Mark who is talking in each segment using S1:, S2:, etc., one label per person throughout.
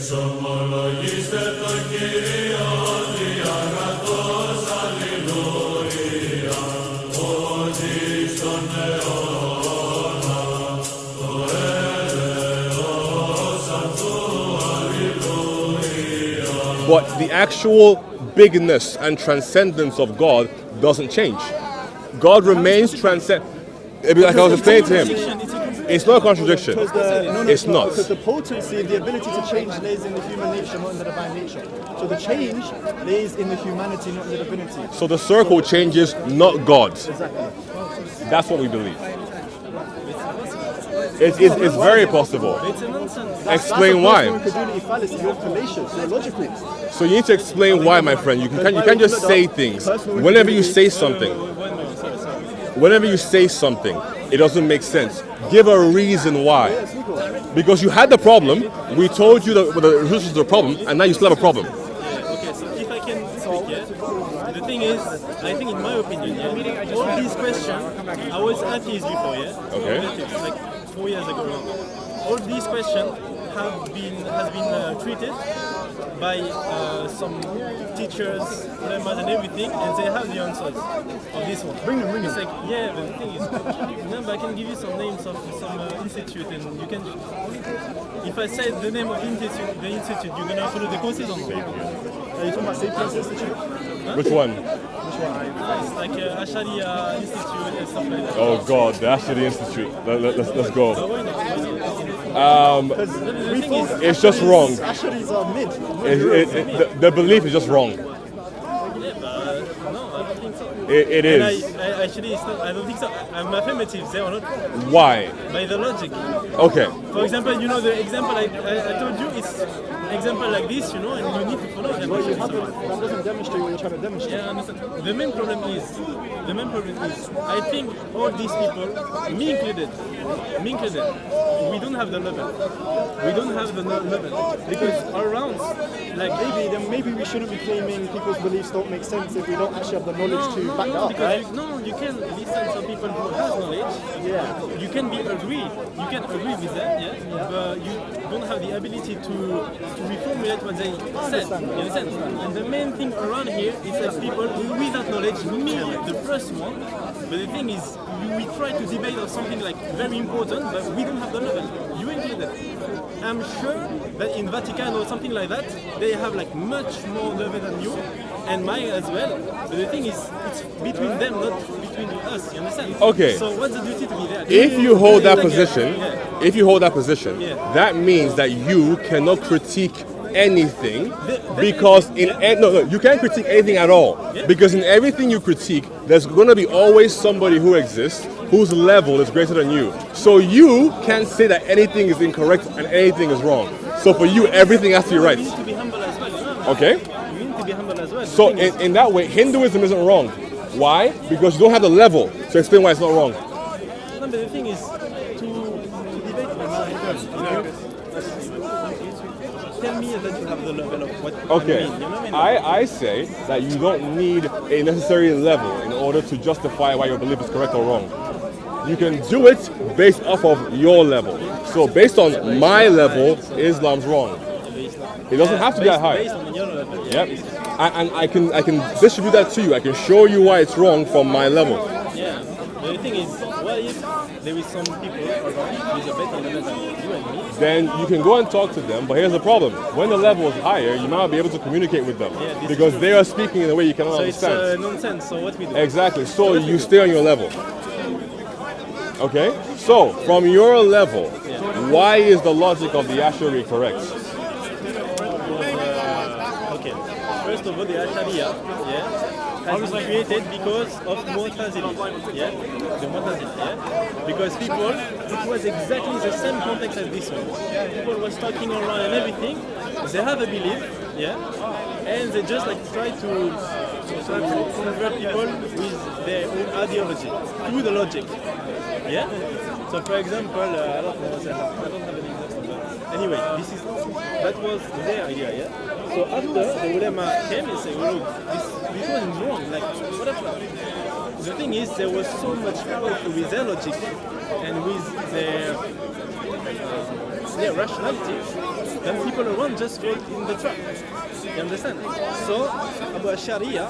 S1: But the actual bigness and transcendence of God doesn't change. God remains transcendent. Like I was explaining to him, it's not a contradiction. It's not.
S2: Because the potency and the ability to change lays in the human nature, not in the divine nature. So the change lays in the humanity, not in the divinity.
S1: So the circle changes, not God.
S2: Exactly.
S1: That's what we believe. It's very possible. Explain why.
S2: You're fallacious. You're logical.
S1: So you need to explain why, my friend. You can't just say things. Whenever you say something, it doesn't make sense. Give a reason why. Because you had the problem, we told you that this was the problem, and now you still have a problem.
S3: Okay, so if I can speak, the thing is, I think in my opinion, all these questions, I was atheist before,
S1: Okay.
S3: Like 4 years ago. All these questions has been treated by some teachers, ulemas and everything, and they have the answers of this one.
S2: Bring them.
S3: It's like, yeah, but the thing is, I can give you some names of some institute, and you can. If I say the name of the institute, you're gonna follow the courses on.
S2: Are you talking about Sapiens Institute?
S3: Huh?
S1: Which one?
S3: No, it's like Ashari Institute and stuff like that.
S1: Oh God, the Ashari Institute. Let's go.
S3: So why not?
S1: It's just wrong.
S2: Asharis are mid.
S1: The belief is just wrong.
S3: Yeah, but no, I don't think so.
S1: It
S3: And
S1: is.
S3: actually, it's not, I don't think so. I'm affirmative, they are not.
S1: Why?
S3: By the logic.
S1: Okay.
S3: For example, the example I told you is example like this, and you need to follow them.
S2: That doesn't demonstrate what you're trying to demonstrate.
S3: Yeah, I understand. The main problem is, I think all these people, me included, we don't have the level. We don't have the level because around, like
S2: Maybe we shouldn't be claiming people's beliefs don't make sense if we don't actually have the knowledge to back it up,
S3: because
S2: right?
S3: you can listen to people who have knowledge.
S2: Yeah.
S3: You can agree with them, but you don't have the ability to reformulate what they said. You understand? And the main thing around here is that people without knowledge, me the first one. But the thing is, we try to debate on something like very important, but we don't have the level. You included. I'm sure that in Vatican or something like that, they have like much more level than you, and mine as well. But the thing is, it's between them, not between us. You understand?
S1: Okay.
S3: So what's the duty to be there?
S1: If you hold that
S3: Like
S1: position,
S3: Yeah.
S1: that means that you cannot critique anything because you can't critique anything at all, because in everything you critique there's going to be always somebody who exists whose level is greater than you, so you can't say that anything is incorrect and anything is wrong. So for you everything has to be right.
S3: You need to be humble as well.
S1: Okay,
S3: You need to be humble as well.
S1: so in that way Hinduism isn't wrong. Why? Because you don't have the level to explain why it's not wrong.
S3: No, but the thing is, to debate my mind, tell me that you have the level of what
S1: Okay,
S3: you mean. You know what I mean?
S1: I say that you don't need a necessary level in order to justify why your belief is correct or wrong. You can do it based off of your level. So based on my level, Islam's wrong. It doesn't have to be that high.
S3: Based on your level.
S1: Yep. And I can distribute that to you. I can show you why it's wrong from my level.
S3: Yeah. But the thing is, what if there is some people around with a better level than you and me?
S1: Then you can go and talk to them, but here's the problem. When the level is higher, you might not be able to communicate with them because they are speaking in a way you cannot
S3: So
S1: understand.
S3: it's nonsense. So what we do?
S1: Exactly. So you stay on your level. Okay? So, from your level, why is the logic of the Ashari correct?
S3: Okay. First of all, the Ashariya, has been created because of Mu'tazili. Yeah? The Mu'tazili, because people, it was exactly the same context as this one. People was talking around and everything. They have a belief, and they just like try to convert people with their own ideology through the logic. Yeah. So, for example, I don't have an example. But anyway, that was their idea. So after the ulama came and said, "Oh, look, this was wrong. Like, what the fuck?" The thing is, there was so much powerful with their logic and with their rationality then people around just fall in the trap. You understand? So Abu Sharia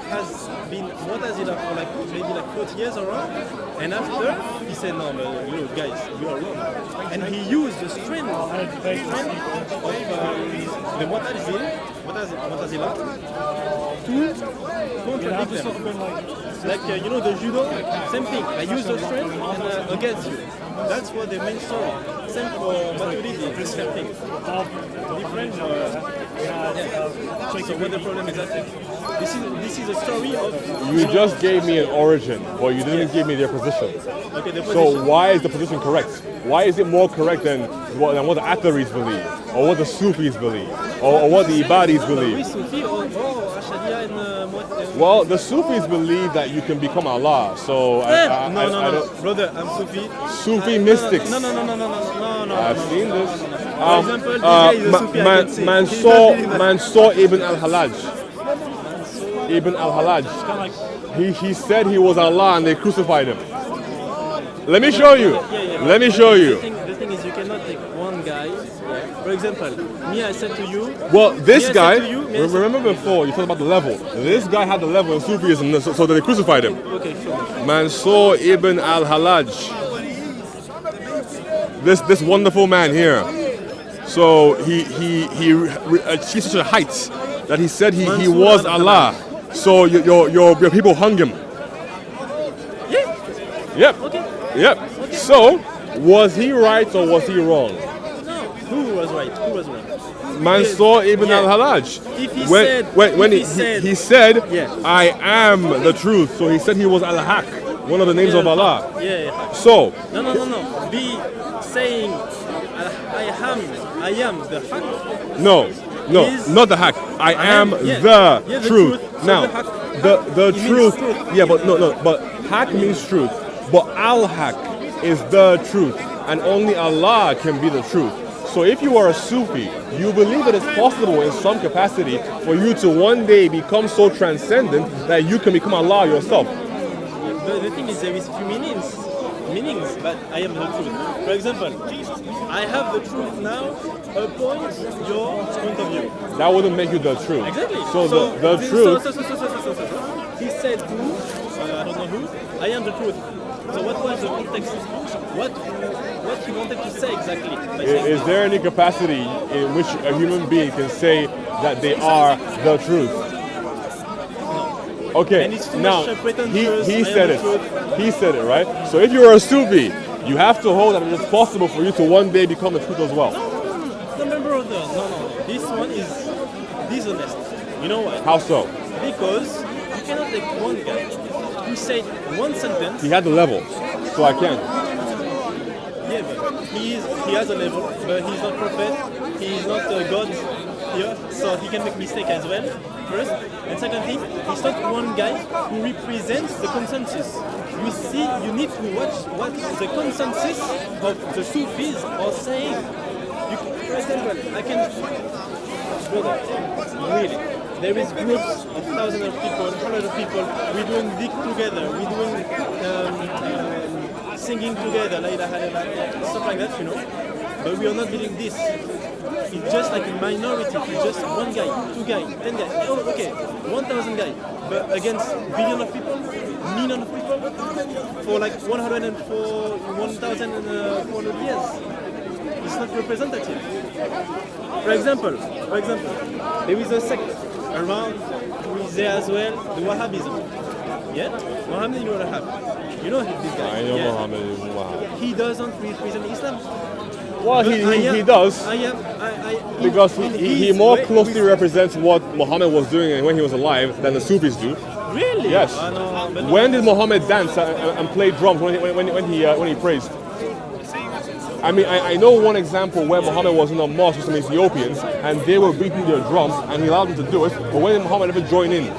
S3: has been Mu'tazila for like maybe like 40 years around, and after he said, no, but you guys, you are wrong, and he used the strength of the Mu'tazila to contradict them. Like the judo, same thing. I use the strength and against you. That's what the main story. Same for Maturidi, the same thing. Different. So what the problem is that this is a story of.
S1: You just gave me an origin, but you didn't give me their position.
S3: Okay, the position.
S1: So why is the position correct? Why is it more correct than what the Atharis believe, or what the Sufis believe, or what the Ibadis believe? Well, the Sufis believe that you can become Allah. So
S3: no, brother, I'm Sufi.
S1: Sufi mystics.
S3: No.
S1: I've seen this.
S3: For example, DJ is a Sufi, I can see.
S1: Mansour Ibn al-Hallaj. Ibn al-Hallaj. He said he was Allah and they crucified him. Let me show you. Let me show you.
S3: The thing is, you cannot take one guy. For example, me, I said to you.
S1: Well, this guy, remember before you talked about the level. This guy had the level in Sufism, so they crucified him.
S3: Okay, sure.
S1: Mansour Ibn al-Hallaj. This wonderful man here. So he achieved such a height that he said he was Allah. So your people hung him.
S3: Yeah.
S1: Yep.
S3: Okay.
S1: Yep.
S3: Okay.
S1: So was he right or was he wrong?
S3: No. Who was right? Who was wrong?
S1: Mansour Ibn al-Hallaj.
S3: If he
S1: he said,
S3: yeah.
S1: I am the truth. So he said he was al-Haq, one of the names of Allah.
S3: Yeah.
S1: So
S3: No. Be saying I am the Haq.
S1: No, not the Haq. I am the truth.
S3: So
S1: Now, the truth.
S3: Truth.
S1: Yeah, but no. But Haq means truth. But al-Haq is the truth, and only Allah can be the truth. So if you are a Sufi, you believe that it's possible in some capacity for you to one day become so transcendent that you can become Allah yourself.
S3: But the thing is, there is few meanings, but I am the truth. For example, I have the truth now upon your point of view.
S1: That wouldn't make you the truth.
S3: Exactly.
S1: So the truth.
S3: He said who? I don't know who. I am the truth. So what was the context? What he wanted to say exactly?
S1: Is there any capacity in which a human being can say that they are the truth? Okay,
S3: And it's too
S1: now
S3: much pretentious,
S1: he
S3: I
S1: said
S3: am
S1: it.
S3: the truth.
S1: He said it, right? So if you're a Sufi, you have to hold that it's possible for you to one day become the truth as well.
S3: No, brother. No. This one is dishonest. You know why?
S1: How so?
S3: Because you cannot take one guy who said one sentence.
S1: He had the level, so I can.
S3: Yeah, but he has a level, but he's not prophet. He is not God here, so he can make mistake as well. First, and second thing, he's not one guy who represents the consensus. You need to watch what the consensus of the Sufis are saying. For example, brother, really, there is groups of thousands of people, hundreds of people. We're doing dhikr together. We're doing singing together, la ilaha illallah, stuff like that, But we are not doing this. It's just like a minority. It's just one guy, two guys, 10 guys. Oh, okay, 1,000 guys. But against billion of people, million of people, for like 1,400 years. It's not representative. For example, there is a sect around who is there as well, the Wahhabism. Yeah? Muhammad ibn Wahhab. You know this guy?
S1: I know Muhammad ibn Wahhab.
S3: He doesn't represent Islam.
S1: Well, he does. Because he more closely represents what Muhammad was doing when he was alive than the Sufis do.
S3: Really?
S1: Yes. When did Muhammad dance and play drums when he praised? I mean, I know one example where Muhammad was in a mosque with some Ethiopians and they were beating their drums and he allowed them to do it, but when did Muhammad ever join in?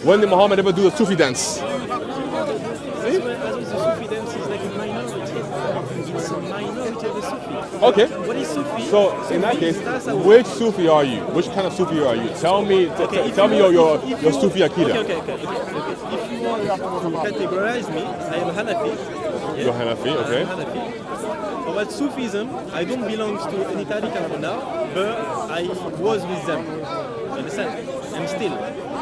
S1: When did Muhammad ever do the Sufi dance?
S3: The Sufi dance is like a minority. It's a minority of the Sufi.
S1: Okay.
S3: What is Sufi?
S1: So in that case, which Sufi are you? Which kind of Sufi are you? Tell me your Sufi Akida.
S3: Okay. If you want to categorize me, I am Hanafi.
S1: You're Hanafi, okay.
S3: I am Hanafi. about Sufism, I don't belong to any tariqa for now, but I was with them. You understand? And still.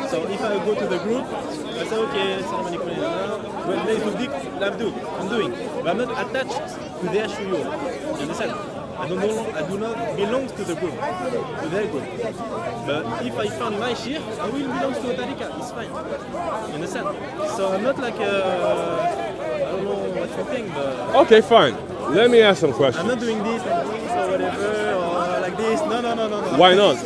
S3: So if I go to the group, I say, okay, salam alaikum, well, I'm doing. But I'm not attached to their shuyur. You understand? I do not belong to the group, to their group. But if I found my sheikh, I will belong to a tariqa. It's fine. You understand? So I'm not like I don't know what you think, but
S1: Okay, fine. Let me ask some questions.
S3: I'm not doing this like this or whatever or like this. No.
S1: Why not?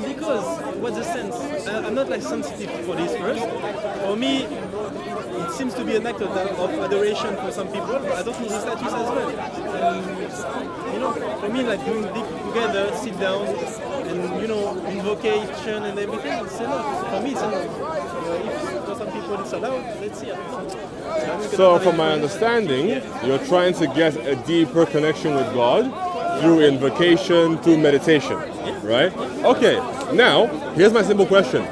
S3: Because what's the sense? I'm not like sensitive for this first. For me, it seems to be an act of adoration for some people. I don't need the status as well. For me, like doing this together, sit down, and invocation and everything, it's enough. For me, it's enough. If for some people it's allowed, let's see.
S1: So from my understanding, you're trying to get a deeper connection with God through invocation, through meditation, right? Okay, now, here's my simple question.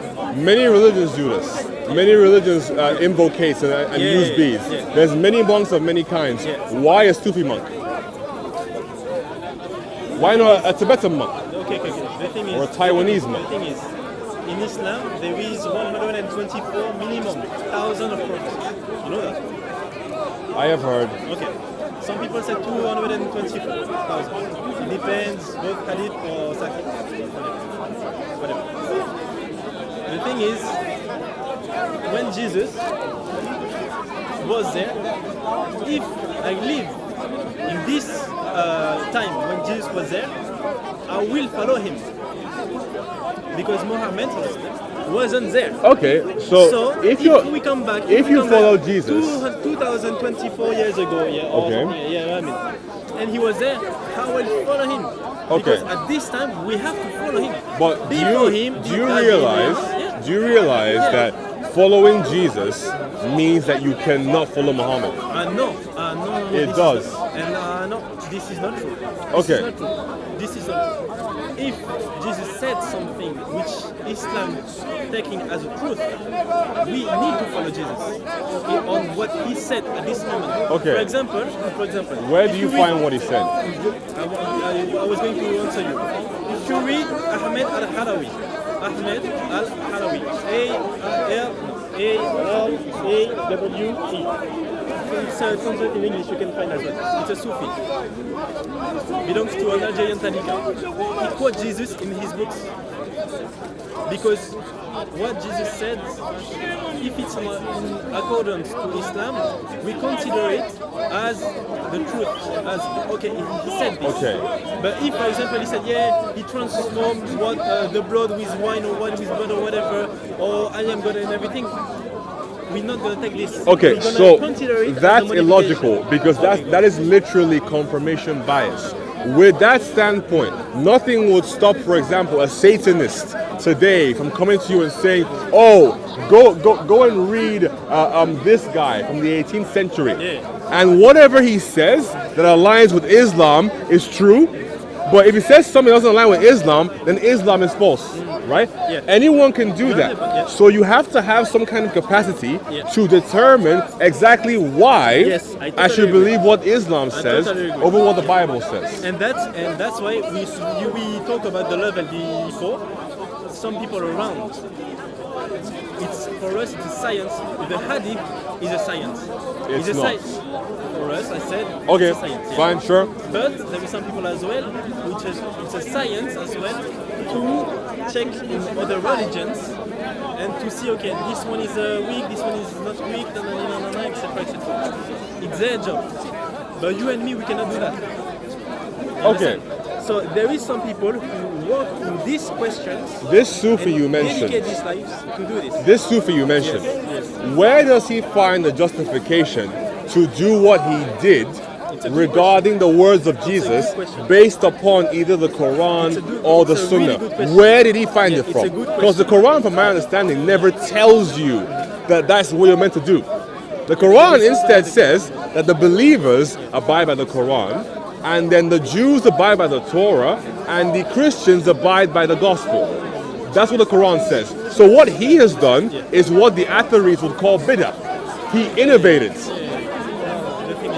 S1: Many religions do this. Many religions invocate and use beads.
S3: Yeah.
S1: There's many monks of many kinds.
S3: Yeah.
S1: Why a Sufi monk? Why not a Tibetan monk?
S3: Okay. The thing is,
S1: Or a Taiwanese monk?
S3: The thing is, in Islam, there is 124 minimum thousand of prophets. You know that?
S1: I have heard.
S3: Okay. Some people say 224,000. It depends, both Hadith or Sahih. Whatever. The thing is, when Jesus was there, if I live in this time when Jesus was there, I will follow him. Because Muhammad wasn't there.
S1: Okay, so if
S3: we come back,
S1: if you follow Jesus,
S3: 2024 years ago, and he was there, how will you follow him?
S1: Okay.
S3: Because at this time we have to follow him.
S1: But do
S3: Before
S1: you
S3: him,
S1: realize that following Jesus means that you cannot follow Muhammad?
S3: No,
S1: It does.
S3: No, this is not true.
S1: Okay.
S3: This is not true. If Jesus said something which Islam taking as a truth, we need to follow Jesus on what he said at this moment.
S1: Okay.
S3: For example,
S1: Where do you find what he said?
S3: I was going to answer you. If you read Ahmed al-Harawi, A-R-A-W-E. It's a concept in English you can find as well. It's a Sufi. Belongs to an Algerian tariqa. He quotes Jesus in his books. Because what Jesus said, if it's in accordance to Islam, we consider it as the truth. As okay, he said this.
S1: Okay.
S3: But if, for example, he said, he transformed the blood with wine or wine with blood or whatever, or I am God and everything, we're not going to take this.
S1: Okay, so that's
S3: as
S1: illogical because that is literally confirmation bias. With that standpoint, nothing would stop, for example, a Satanist today from coming to you and saying, "Oh, go and read this guy from the 18th century, and whatever he says that aligns with Islam is true." But if he says something that doesn't align with Islam, then Islam is false, right?
S3: Yeah.
S1: Anyone can do that.
S3: Yeah.
S1: So you have to have some kind of capacity to determine exactly why I should believe what Islam says over what the Bible says.
S3: And that's why we talk about the level before. Some people around. It's for us. It's a science. The hadith is a science.
S1: It's
S3: a
S1: not.
S3: science. For us, I said.
S1: Okay,
S3: it's a science,
S1: fine, sure.
S3: But there is some people as well, which is it's a science as well to check in other religions and to see okay, this one is weak, this one is not weak, etc. etc. It's their job. But you and me, we cannot do that.
S1: Okay.
S3: So there is some people who work on these questions.
S1: This Sufi you mentioned.
S3: Dedicate these lives to do this.
S1: This Sufi you mentioned.
S3: Yes.
S1: Where does he find the justification to do what he did regarding the words of Jesus based upon either the Quran or the Sunnah? Where did he find it from? Because the Quran, from my understanding, never tells you that that's what you're meant to do. The Quran instead says that the believers abide by the Quran, and then the Jews abide by the Torah, and the Christians abide by the gospel. That's what the Quran says. So what he has done is what the Atharites would call bid'ah. He innovated.
S3: The thing is,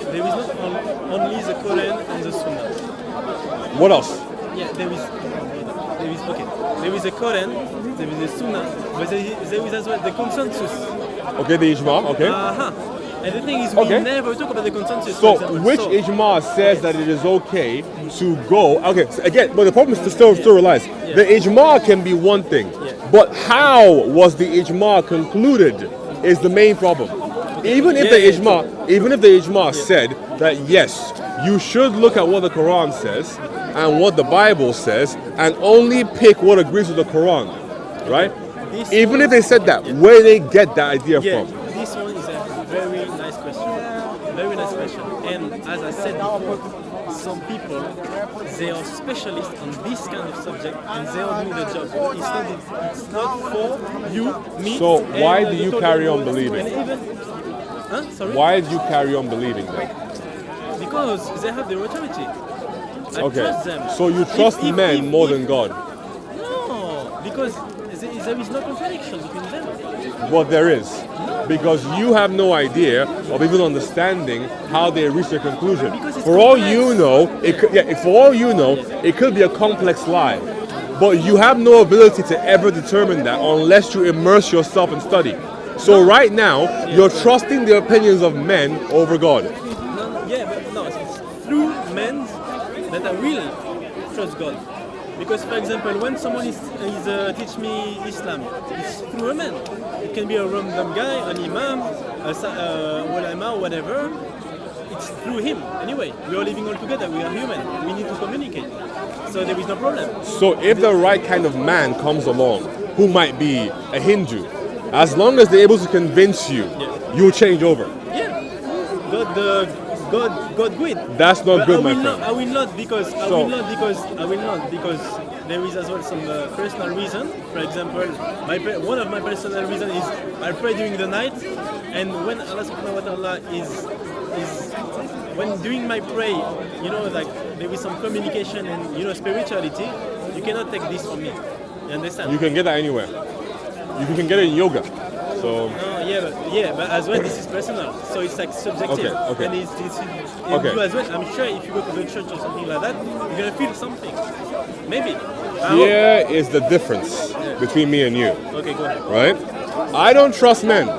S3: there is not
S1: What else?
S3: Yeah, there is okay. There is a Quran, there is a Sunnah, but there is as well the consensus.
S1: Okay, the ijma. Okay.
S3: And the thing is, we
S1: Okay.
S3: never talk about the consensus.
S1: So,
S3: for example.
S1: which ijma says that it is okay to go? Okay, so again, but the problem is to still realize the ijma can be one thing, but how was the ijma concluded is the main problem. Even if the ijma said that yes, you should look at what the Quran says and what the Bible says, and only pick what agrees with the Quran, right? Even if they said that, where did they get that idea from?
S3: This one is a very nice question. Very nice question. And as I said before, some people, they are specialists on this kind of subject and they are doing the job. It's not for you, me.
S1: So why do you carry on believing?
S3: And even, sorry?
S1: Why do you carry on believing that?
S3: Because they have the authority. I trust them.
S1: So you trust men more than God?
S3: No, because there is no contradiction between them.
S1: Well, there is. Because you have no idea of even understanding how they reach their conclusion. For all you know, it could be a complex lie. But you have no ability to ever determine that unless you immerse yourself in study. So right now, you're trusting the opinions of men over God.
S3: But it's through men that I will trust God. Because, for example, when someone is teach me Islam, it's through a man. It can be a random guy, an imam, ulama, whatever. It's through him. Anyway, we are living all together. We are human. We need to communicate. So there is no problem.
S1: So if the right kind of man comes along, who might be a Hindu, as long as they're able to convince you, you'll change over.
S3: Yeah. God good.
S1: That's not
S3: But
S1: good, my friend.
S3: I will not because there is as well some personal reason. For example, one of my personal reasons is I pray during the night, and when Allah Subhanahu wa Taala is when doing my pray, like there is some communication and spirituality. You cannot take this from me. You understand?
S1: You can get that anywhere. You can get it in yoga. So.
S3: But as well, this is personal, so it's like subjective.
S1: Okay.
S3: And it's you as well. I'm sure if you go to the church or something like that, you're gonna feel something. Maybe.
S1: Here is the difference between me and you.
S3: Okay, go ahead.
S1: Right? I don't trust men.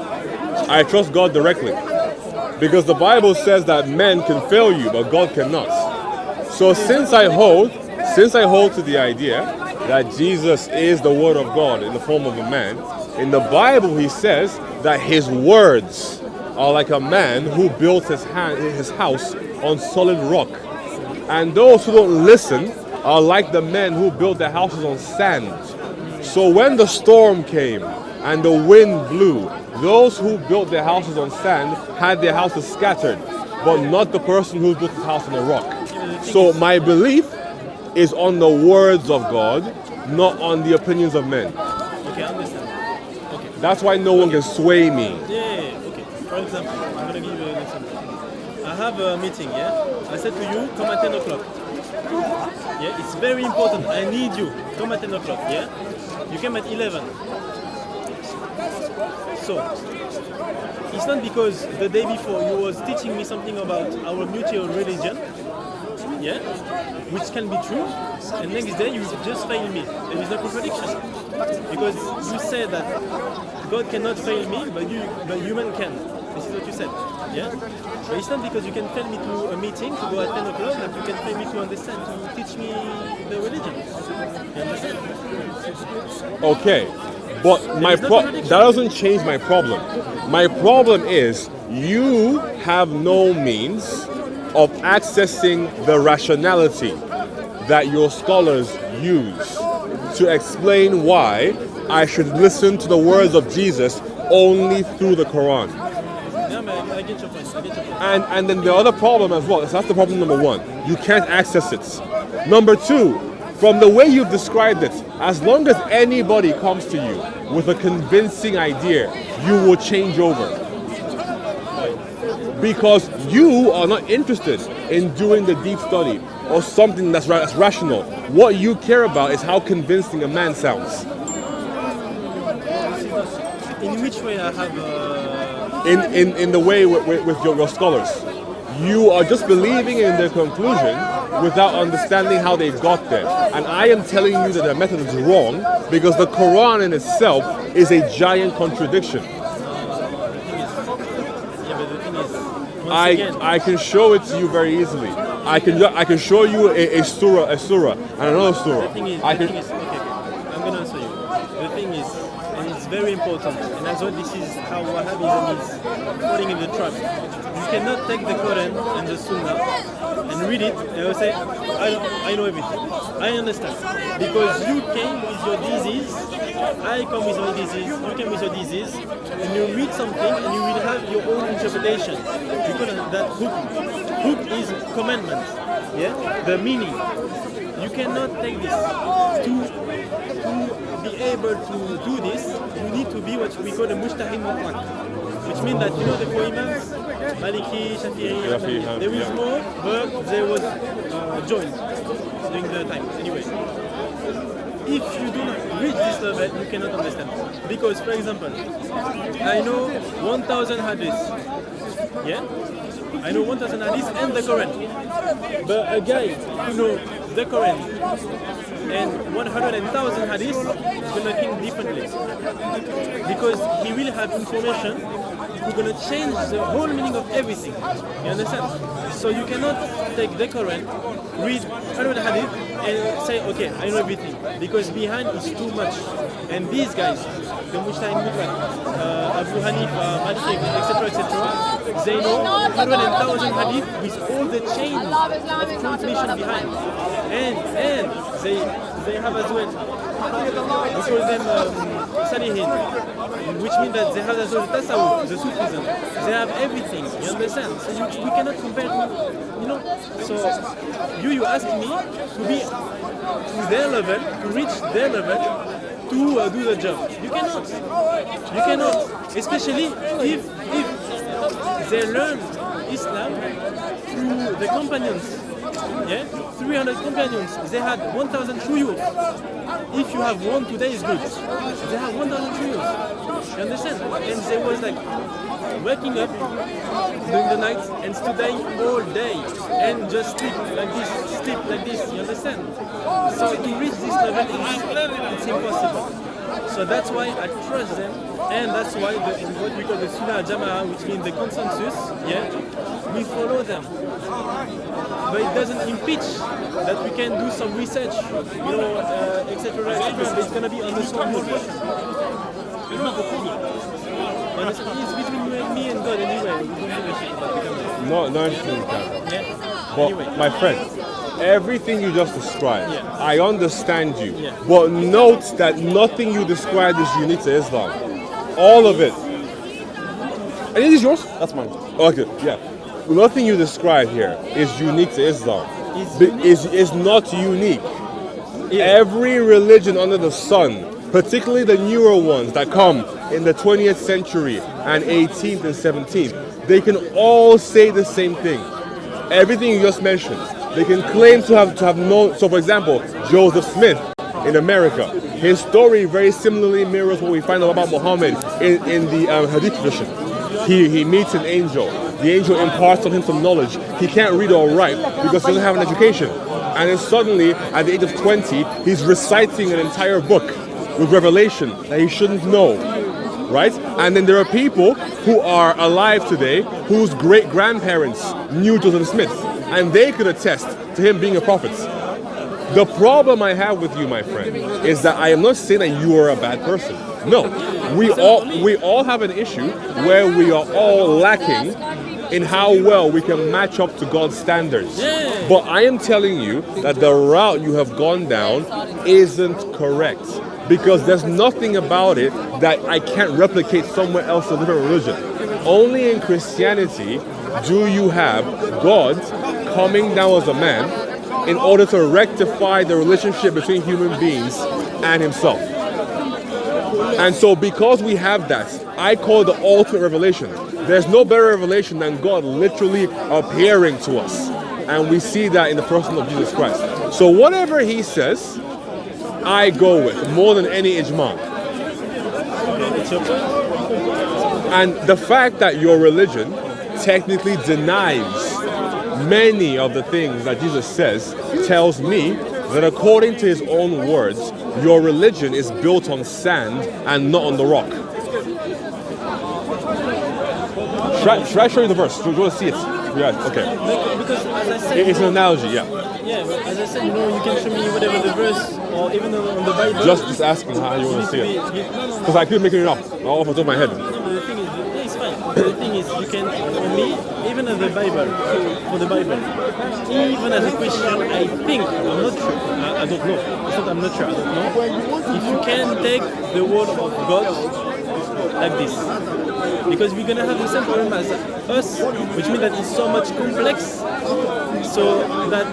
S1: I trust God directly. Because the Bible says that men can fail you, but God cannot. So since I hold to the idea that Jesus is the Word of God in the form of a man, in the Bible he says that his words are like a man who built his house on solid rock. And those who don't listen are like the men who built their houses on sand. So when the storm came and the wind blew, those who built their houses on sand had their houses scattered, but not the person who built his house on a rock. So my belief is on the words of God, not on the opinions of men.
S3: Okay, I understand. Okay.
S1: That's why no one can sway me.
S3: Okay. For example, I'm gonna give you an example. I have a meeting, I said to you, come at 10 o'clock. It's very important. I need you. Come at 10 o'clock, You came at 11. So, it's not because the day before you was teaching me something about our mutual religion, which can be true, and next day you just fail me. There is no contradiction. Because you said that God cannot fail me, but human can. This is what you said. But it's not because you can fail me to a meeting to go at 10 o'clock that you can fail me to understand, to teach me the religion. You understand?
S1: Okay. But that doesn't change my problem. My problem is you have no means of accessing the rationality that your scholars use to explain why I should listen to the words of Jesus only through the Quran.
S3: I get your point.
S1: And then the other problem as well, so that's the problem number one. You can't access it. Number two, from the way you've described it, as long as anybody comes to you with a convincing idea, you will change over. Because you are not interested in doing the deep study or something that's rational. What you care about is how convincing a man sounds.
S3: In which way I have...
S1: In the way with your scholars. You are just believing in the conclusion without understanding how they got there. And I am telling you that their method is wrong because the Quran in itself is a giant contradiction. I can show it to you very easily. I can show you a surah and another surah.
S3: Okay. I'm gonna answer you. The thing is, and it's very important, and as well, this is how Wahhabism is falling in the trap. You cannot take the Quran and the Sunnah and read it and say, I know everything. I understand. Because you came with your disease, I come with my disease, you came with your disease, and you read something and you will have your own interpretation. You call that hook is commandment. Yeah? The meaning. You cannot take this. To be able to do this, you need to be what we call a mujtahid mutlaq. Which means that you know the four imams, Maliki, Shafi'i, there is more, but there was joined during the time. Anyway, if you do not reach this level, you cannot understand. Because, for example, I know 1,000 hadiths. Yeah? I know 1,000 hadiths and the Quran. But a guy who knows the Quran and 100,000 hadiths is going to think differently. Because he will have information who's going to change the whole meaning of everything. You understand? So you cannot take the Quran, read 100 hadith and say, okay, I know everything. Because behind is too much. And these guys, the Mujtahid Mutlaq, Abu Hanifa, Malik, etc., they know 100,000 hadith with all the chains of transmission behind. And they have as well, we call them Salihin, which means that they have as well the Tasawwuf, the Sufism. They have everything, you understand? So we cannot compare to, you know. So you ask me to be to their level, to reach their level, to do the job. You cannot. Especially if they learn Islam through the companions. Yeah, 300 companions. They had 1,000 shuyukh. If you have one today, is good. They have 1,000 shuyukh. You understand? And they was like waking up during the night and studying all day and just sleep like this. You understand? So to reach this level, it's impossible. So that's why I trust them, and that's why what we call the Sunnah Jama'ah, which means the consensus, yeah, we follow them. But it doesn't impeach that we can do some research, you know, etc. It's going to be on the small portion. It's not the problem. It's between you and me and God anyway. We don't give a shit about becoming.
S1: No, interesting,
S3: yeah?
S1: But
S3: Anyway.
S1: my friend, everything you just described,
S3: Yeah.
S1: I understand you.
S3: Yeah.
S1: But note that nothing you described is unique to Islam. All of it. And it is yours? That's mine. Okay, yeah. Nothing you describe here is unique to Islam. Is not unique.
S3: Yeah.
S1: Every religion under the sun, particularly the newer ones that come in the 20th century and 18th and 17th, they can all say the same thing. Everything you just mentioned. They can claim to have known. So, for example, Joseph Smith in America, his story very similarly mirrors what we find out about Muhammad in the Hadith tradition. He meets an angel. The angel imparts on him some knowledge. He can't read or write because he doesn't have an education. And then suddenly, at the age of 20, he's reciting an entire book with revelation that he shouldn't know. Right? And then there are people who are alive today whose great-grandparents knew Joseph Smith, and they could attest to him being a prophet. The problem I have with you, my friend, is that I am not saying that you are a bad person. No, we all have an issue where we are all lacking in how well we can match up to God's standards.
S3: Yeah.
S1: But I am telling you that the route you have gone down isn't correct. Because there's nothing about it that I can't replicate somewhere else in a different religion. Only in Christianity do you have God coming down as a man in order to rectify the relationship between human beings and himself. And so because we have that, I call it the ultimate revelation. There's no better revelation than God literally appearing to us. And we see that in the person of Jesus Christ. So whatever he says, I go with more than any ijma. And the fact that your religion technically denies many of the things that Jesus says tells me that according to his own words, your religion is built on sand and not on the rock. Should I show you the verse? Do you want to see it? Yeah, okay.
S3: Because as I said,
S1: It's an analogy, yeah.
S3: yeah, but as I said, you can show me whatever the verse or even on the Bible.
S1: Just asking how you want to see it. Because I keep making it up off the top of my head.
S3: No, but the thing is, yeah, it's fine. The thing is, you can, for me, even in the Bible, for the Bible, even as a Christian, I think, I'm not sure, I don't know. It's not I'm not sure, I don't know. If you can take the word of God like this. Because we're gonna have the same problem as us, which means that it's so much complex, so that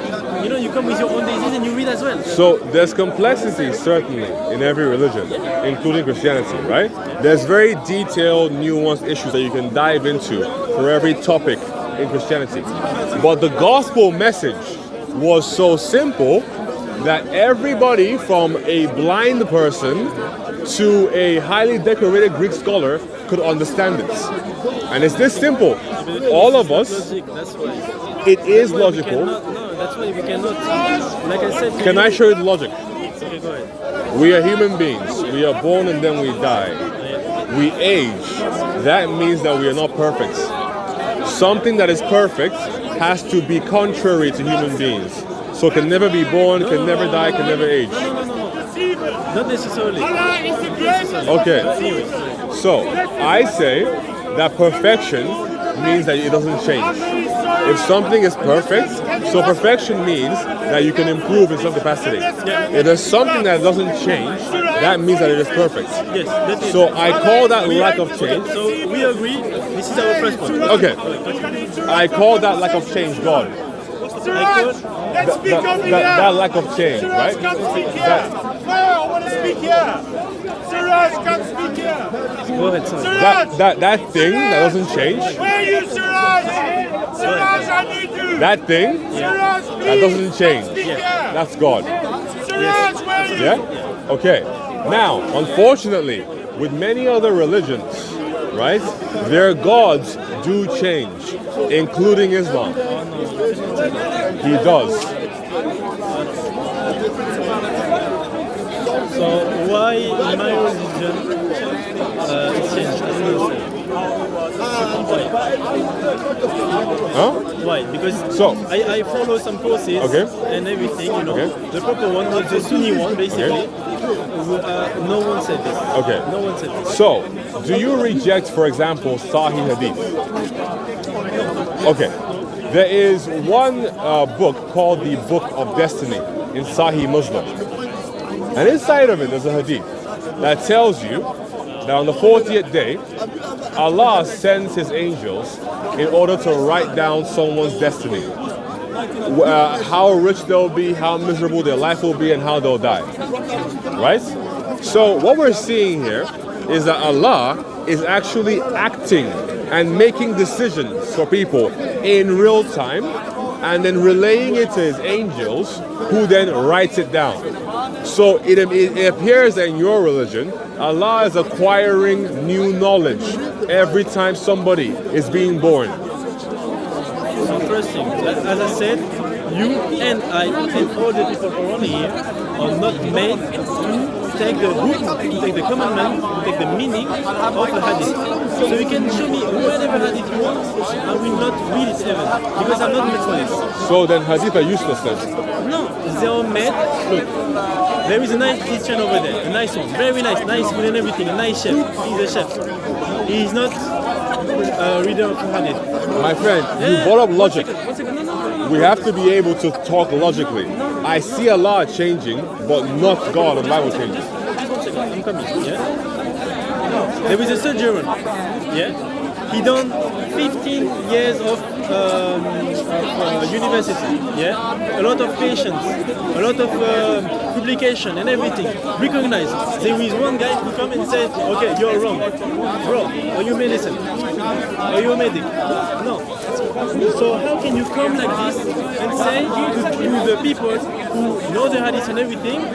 S3: you come with your own disease and you read as well.
S1: So there's complexity certainly in every religion, including Christianity, right? There's very detailed, nuanced issues that you can dive into for every topic in Christianity. But the gospel message was so simple that everybody from a blind person to a highly decorated Greek scholar could understand it. And it's this simple. All of us, it is logical.
S3: No, that's why we cannot, like I said.
S1: Can I show you the logic?
S3: Okay, go ahead.
S1: We are human beings. We are born and then we die. We age. That means that we are not perfect. Something that is perfect has to be contrary to human beings. So it can never be born, can never die, can never age.
S3: Not necessarily.
S1: Okay. So I say that perfection means that it doesn't change. If something is perfect, so perfection means that you can improve in some capacity. If there's something that doesn't change, that means that it is perfect.
S3: Yes, definitely.
S1: So I call that lack of change.
S3: So we agree, this is our first point.
S1: Okay. I call that lack of change God. That lack of change, right?
S4: No, I want to speak here. Siraj, come speak here.
S3: Go ahead, sorry.
S1: That thing that doesn't change.
S4: Where are you, Siraj? Siraj, I need you.
S1: That thing
S4: Siraj, please.
S1: that doesn't change.
S4: Speak here.
S1: That's God.
S4: Siraj, where are you?
S1: Yeah? Okay. Now, unfortunately, with many other religions, right, their gods do change, including Islam. He does.
S3: So why in my religion it's changed? I don't understand.
S1: Huh?
S3: Why? Because I follow some courses and everything,
S1: Okay.
S3: The proper one was the Sunni one, basically. No one said this.
S1: Okay.
S3: No one said this.
S1: So, do you reject, for example, Sahih Hadith? Okay. There is one book called the Book of Destiny in Sahih Muslim. And inside of it, there's a hadith that tells you that on the 40th day, Allah sends his angels in order to write down someone's destiny. How rich they'll be, how miserable their life will be, and how they'll die. Right? So what we're seeing here is that Allah is actually acting and making decisions for people in real time and then relaying it to his angels who then writes it down. So it appears that in your religion, Allah is acquiring new knowledge every time somebody is being born.
S3: So first thing, as I said, you and I and all the people around here are not made to take the book, to take the commandment, to take the meaning of the hadith. So you can show me whatever hadith you want, I will not read it ever, because I'm not made for this.
S1: So then hadith are useless then?
S3: No, they are made, look, there is a nice Christian over there, a nice one, very nice, nice food and everything, a nice chef, he's a chef. He is not a reader of hadith.
S1: My friend, you brought up logic.
S3: One second, no.
S1: We have to be able to talk logically. I see Allah changing, but not God and Bible changing.
S3: One second, I'm coming, yeah? There is a surgeon, yeah? He done 15 years of university, yeah? A lot of patients, a lot of publication and everything, recognized. There is one guy who come and said, okay, you're wrong. Bro, are you medicine? Are you a medic? No. So how can you come like this and say to the people who know the hadith and everything, no,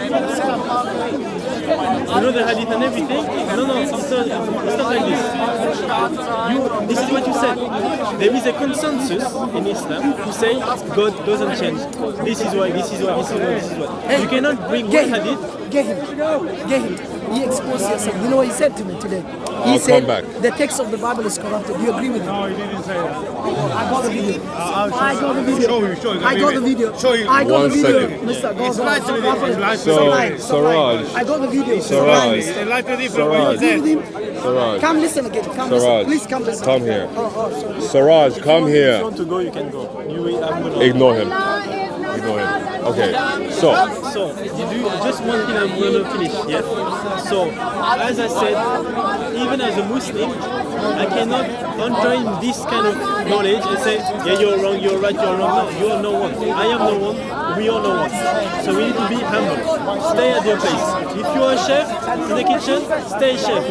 S3: it's not like this. This is what you said. There is a consensus consensus in Islam who say God doesn't change. This is why, this is why, this is why, this is why.
S5: Hey,
S3: You cannot bring
S5: get
S3: one
S5: him.
S3: hadith.
S5: Get him. Get him. He exposed yourself. You know what he said to me today? He
S1: I'll
S5: said
S1: come back.
S5: the text of the Bible is corrupted. Do you agree with him?
S4: No, he didn't say that.
S5: I got the video.
S4: I'll show
S5: I got the video.
S4: Show you, show you.
S5: I got the video.
S4: Show you.
S5: I got
S1: One
S5: the video.
S1: second.
S5: Mr. Go,
S4: It's
S5: go,
S4: light
S5: stop
S4: to
S5: laughing.
S4: it's light to
S5: Stop
S1: So,
S5: lying, stop lying.
S1: Siraj.
S5: I got the video.
S1: Siraj.
S4: They like to different
S1: Siraj.
S4: what he
S5: Agree with
S4: said.
S5: him?
S1: Siraj.
S5: Come listen again. Come
S1: Siraj.
S5: listen. Please come listen.
S1: Come here.
S5: Sorry.
S1: Siraj, come
S3: If you
S1: here.
S3: want to go, you can go. I'm gonna
S1: Ignore him. Ignore him. Okay. So,
S3: you do just one thing I'm gonna finish, yeah? So, as I said, even as a Muslim, I cannot enter in this kind of knowledge and say, yeah, you're wrong, you're right, you're wrong. No, you are no one. I am no one, we are no one. So we need to be humble. Stay at your place. If you are a chef in the kitchen, stay chef.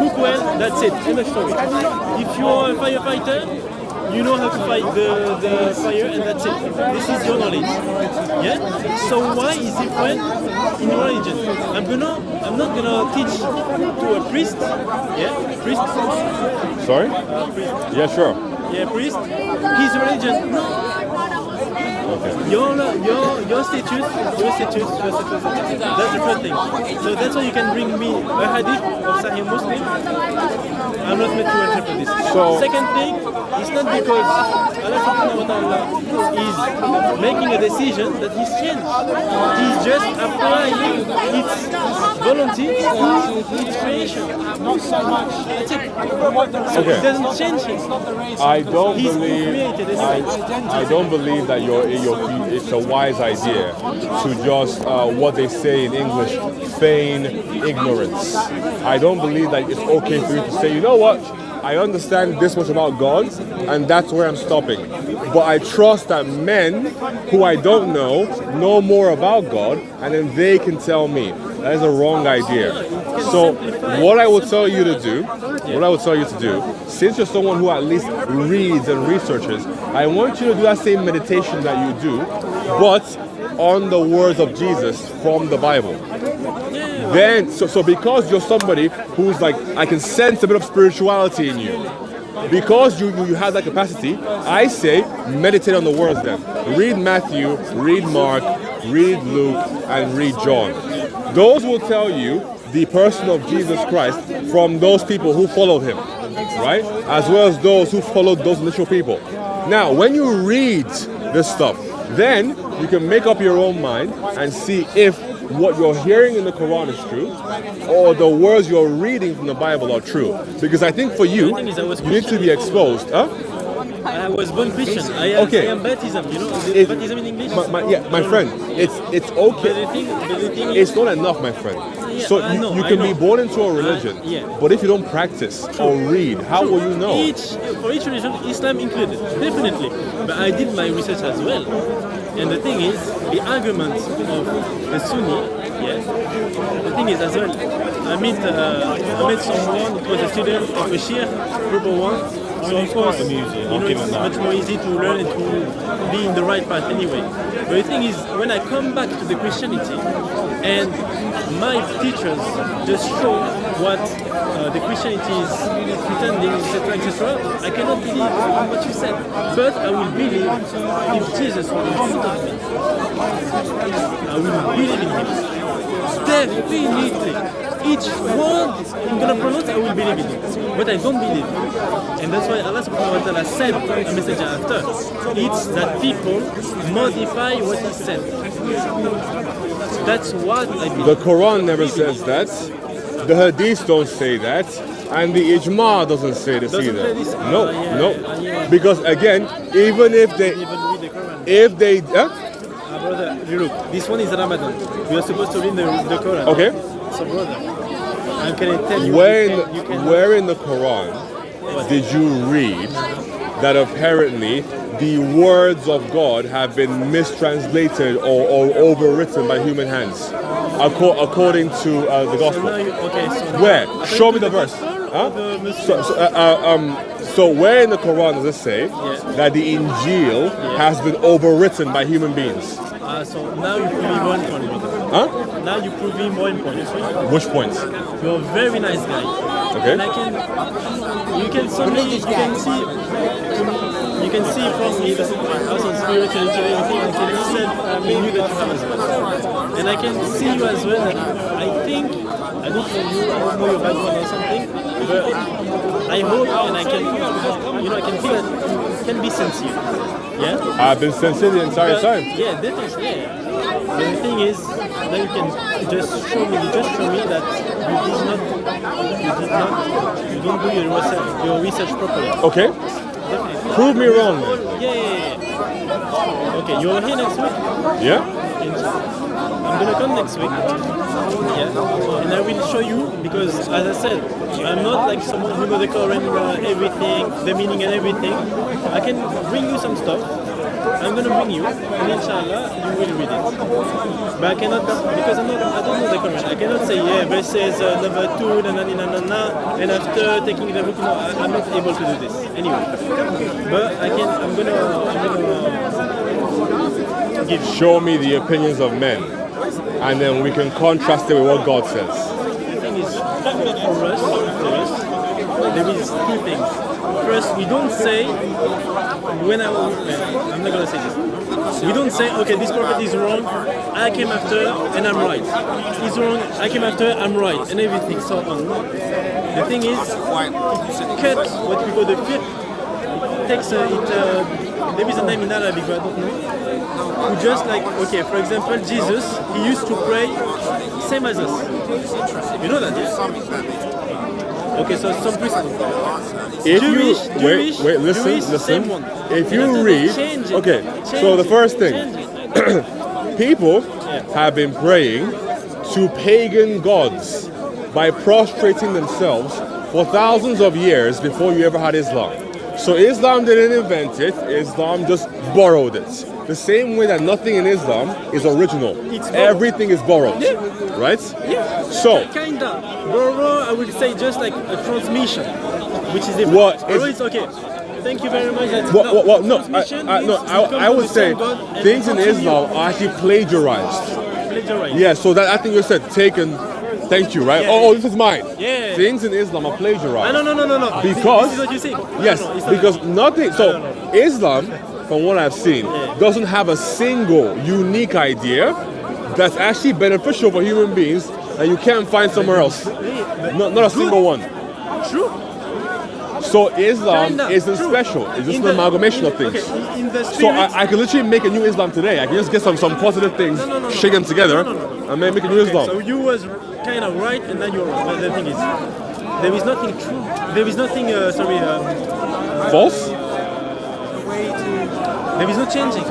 S3: Cook well, that's it. End of story. If you are a firefighter, you know how to fight the fire and that's it. This is your knowledge. Yeah? So why is it different in religion? I'm not gonna teach to a priest. Yeah? Priest?
S1: sorry?
S3: Priest.
S1: Yeah, sure.
S3: Yeah, priest. His religion. No. Your status. That's the first thing. So that's why you can bring me a hadith of Sahih Muslim. I'm not meant to interpret this.
S1: So-
S3: Second thing, it's not because Allah subhanahu wa ta'ala is making a decision that he's changed. He's just applying its volunty to its creation. Not so much. That's it. So
S1: Okay.
S3: it doesn't change it.
S1: I don't
S3: He's
S1: believe
S3: created a
S1: I don't believe that it's a wise idea to just what they say in English, feign ignorance. I don't believe that it's okay for you to say, you know what, I understand this much about God and that's where I'm stopping. But I trust that men who I don't know more about God and then they can tell me. That is a wrong idea. So what I will tell you to do, since you're someone who at least reads and researches, I want you to do that same meditation that you do, but on the words of Jesus from the Bible. Then, so because you're somebody who's like, I can sense a bit of spirituality in you, because you have that capacity, I say meditate on the words then. Read Matthew, read Mark, read Luke, and read John. Those will tell you the person of Jesus Christ from those people who followed him, right? As well as those who followed those initial people. Now, when you read this stuff, then you can make up your own mind and see if what you're hearing in the Quran is true or the words you're reading from the Bible are true. Because I think for you, you need to be exposed. Huh?
S3: I was born Christian. I am baptism. You know, baptism in English.
S1: My friend, it's okay.
S3: But the thing is,
S1: It's not enough, my friend.
S3: Yeah,
S1: So
S3: I know,
S1: you
S3: I
S1: can
S3: know.
S1: be born into a religion,
S3: Yeah.
S1: but if you don't practice or read, how will you know?
S3: For each religion, Islam included, definitely. But I did my research as well. And the thing is, the argument of the Sunni, yeah, the thing is as well, I met someone, it was a student of a Shia, group of one. So of course, you know, it's much more easy to learn and to be in the right path anyway. But the thing is, when I come back to the Christianity, and my teachers just show what the Christianity is pretending, etc., etc., I cannot believe what you said. But I will believe if Jesus was in front of me. I will believe in him. Definitely. Each word I'm gonna pronounce, I will believe in it. But I don't believe. And that's why Allah subhanahu wa ta'ala said a message after. It's that people modify what he said. That's what I believe.
S1: The Quran never says that. The Hadith don't say that. And the Ijma doesn't say this
S3: Doesn't
S1: either.
S3: say this?
S1: No,
S3: Yeah,
S1: no.
S3: yeah.
S1: Because again, even if they,
S3: Even read the Quran. Brother, look, this one is Ramadan. We are supposed to read the Quran.
S1: Okay.
S3: So brother, and can I tell you?
S1: Where in the Quran did you read that apparently the words of God have been mistranslated or overwritten by human hands, according to the Gospel? Where? Show me the verse. Huh? So where in the Quran does it say that the Injil has been overwritten by human beings?
S3: So now you prove me one point.
S1: Huh?
S3: Now you prove me one point.
S1: Which points?
S3: You're a very nice guy.
S1: Okay.
S3: And you can see, you can see from me that also spirituality and everything, I can see in you that you have as well. And I can see you as well that I think, I don't know you, I don't know your background or something, but I hope and I can, I can feel that you can be sincere. Yeah?
S1: I've been sincere the entire time.
S3: Yeah, definitely, yeah. And the thing is, then you can just show me that you don't do your research properly.
S1: Okay.
S3: Definitely.
S1: Prove me wrong.
S3: Yeah. Okay, you're here next week.
S1: Yeah?
S3: I'm gonna come next week. Yeah. And I will show you because, as I said, I'm not like someone who knows the current, everything, the meaning and everything. I can bring you some stuff. I'm gonna bring you, and inshallah, you will read it. But I cannot, because I don't know the Quran. I cannot say, verses number 2, and after taking the book, no, I'm not able to do this. Anyway, but I'm gonna give you.
S1: Show me the opinions of men, and then we can contrast it with what God says.
S3: The thing is, for us, there is two things. First, we don't say, I'm not gonna say this. We don't say, okay, this prophet is wrong, I came after and I'm right. He's wrong, I came after, I'm right, and everything so on. The thing is, cut what we call the fit. It takes there is a name in Arabic, but I don't know. Who just like, okay, for example, Jesus, he used to pray same as us. You know that, yes? Okay, so some Christians.
S1: If
S3: Jewish,
S1: listen.
S3: same one.
S1: If
S3: You
S1: you
S3: have to
S1: read,
S3: change it.
S1: okay,
S3: Change
S1: so the
S3: it.
S1: first thing,
S3: Change it.
S1: people have been praying to pagan gods by prostrating themselves for thousands of years before you ever had Islam. So Islam didn't invent it, Islam just borrowed it. The same way that nothing in Islam is original.
S3: It's borrowed.
S1: Everything is borrowed, right?
S3: Yeah.
S1: So,
S3: Kinda. Borrow, I would say just like a transmission, which is different.
S1: What
S3: Borrow
S1: is-
S3: is okay. Thank you very much. That's
S1: no,
S3: transmission
S1: I
S3: means you come
S1: I
S3: from
S1: would
S3: the
S1: say
S3: same God and
S1: things in
S3: continue.
S1: Islam are actually plagiarized.
S3: Plagiarize.
S1: Yeah, so that I think you said taken. Thank you, right?
S3: Yeah.
S1: Oh, this is mine.
S3: Yeah.
S1: Things in Islam are plagiarized.
S3: No.
S1: Because-
S3: this is what you say.
S1: Yes,
S3: No, it's not
S1: because
S3: that.
S1: nothing. So Islam, from what I've seen, doesn't have a single unique idea that's actually beneficial for human beings that you can't find somewhere else. Not a single one.
S3: True.
S1: So Islam
S3: Kinda,
S1: isn't
S3: true.
S1: special. It's just
S3: In
S1: an
S3: the-
S1: amalgamation of
S3: in-
S1: things.
S3: okay, in the
S1: So
S3: spirit-
S1: I could literally make a new Islam today. I can just get some positive things, shake them together, and then make a new Islam.
S3: So you was kind of right, and then you're wrong. But the thing is, there is nothing true. There is nothing.
S1: False?
S3: There is no changing.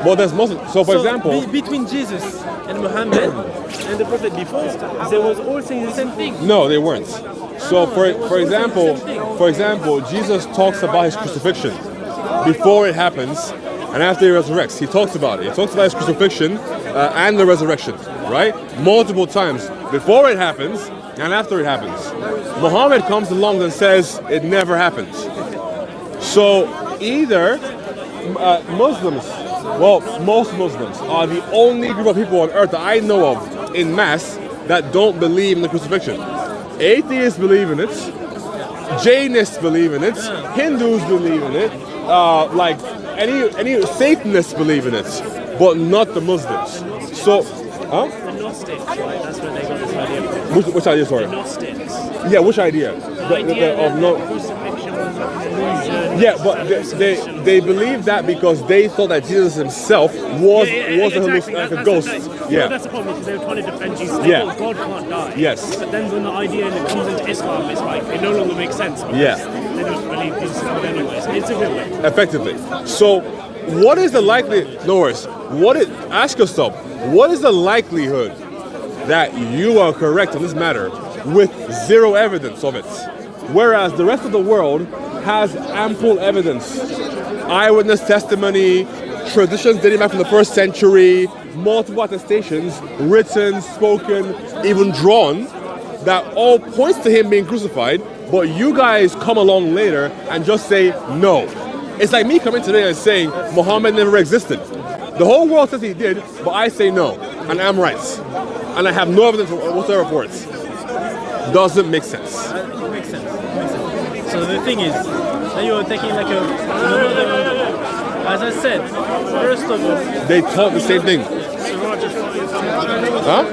S1: Well, there's Muslims. So, for example,
S3: between Jesus and Muhammad and the prophet before, they was all saying the same thing.
S1: no, they weren't. So, for example, Jesus talks about his crucifixion before it happens and after he resurrects. He talks about it. He talks about his crucifixion and the resurrection, right? Multiple times before it happens and after it happens. Muhammad comes along and says it never happened. So either Muslims, well, most Muslims are the only group of people on earth that I know of in mass that don't believe in the crucifixion. Atheists believe in it, Jainists believe in it, Hindus believe in it, like any Satanists believe in it, but not the Muslims. So, huh?
S6: The Gnostics, right? That's where they got this idea from.
S1: Which idea, sorry?
S6: Gnostics.
S1: Yeah, which idea?
S6: The idea
S1: of
S6: that
S1: no.
S6: the crucifixion was an illusion.
S1: Yeah, but they believe that because they thought that Jesus himself was
S6: exactly.
S1: like a
S6: That's
S1: ghost.
S6: the thing.
S1: Yeah.
S6: That's the problem, because they were trying to defend Jesus. They
S1: Yeah.
S6: thought God can't die.
S1: Yes.
S6: But then when the idea that comes into Islam, it's like, it no longer makes sense. Because
S1: Yeah.
S6: they don't believe Jesus is God anyway. So it's a good way.
S1: Effectively. So, what is the likelihood? No worries. Ask yourself, what is the likelihood that you are correct on this matter with zero evidence of it, whereas the rest of the world has ample evidence, eyewitness testimony, traditions dating back from the 1st century, multiple attestations, written, spoken, even drawn, that all points to him being crucified, but you guys come along later and just say no. It's like me coming today and saying Muhammad never existed. The whole world says he did, but I say no, and I'm right. And I have no evidence whatsoever for it. Doesn't make sense.
S3: It makes sense. So the thing is, now you're taking like another. As I said, first of all,
S1: They taught the same thing. Huh?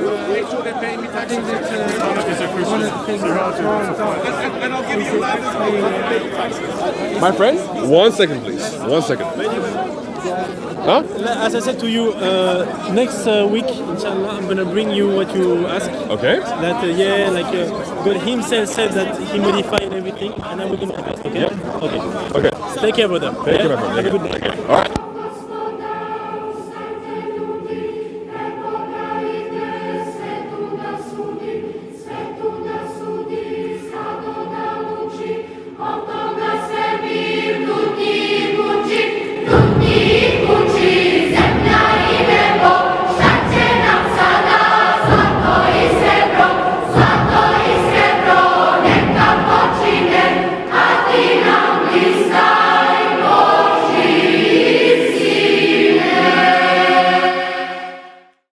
S1: My friend? 1 second, please. 1 second. Huh?
S3: as I said to you, next week, inshallah, I'm gonna bring you what you asked.
S1: Okay.
S3: That God Himself said that He modified everything, and I will do my best. Okay? Okay.
S1: Okay.
S3: Take care, brother.
S1: Thank you, my friend.
S3: Have a good day.
S1: All right.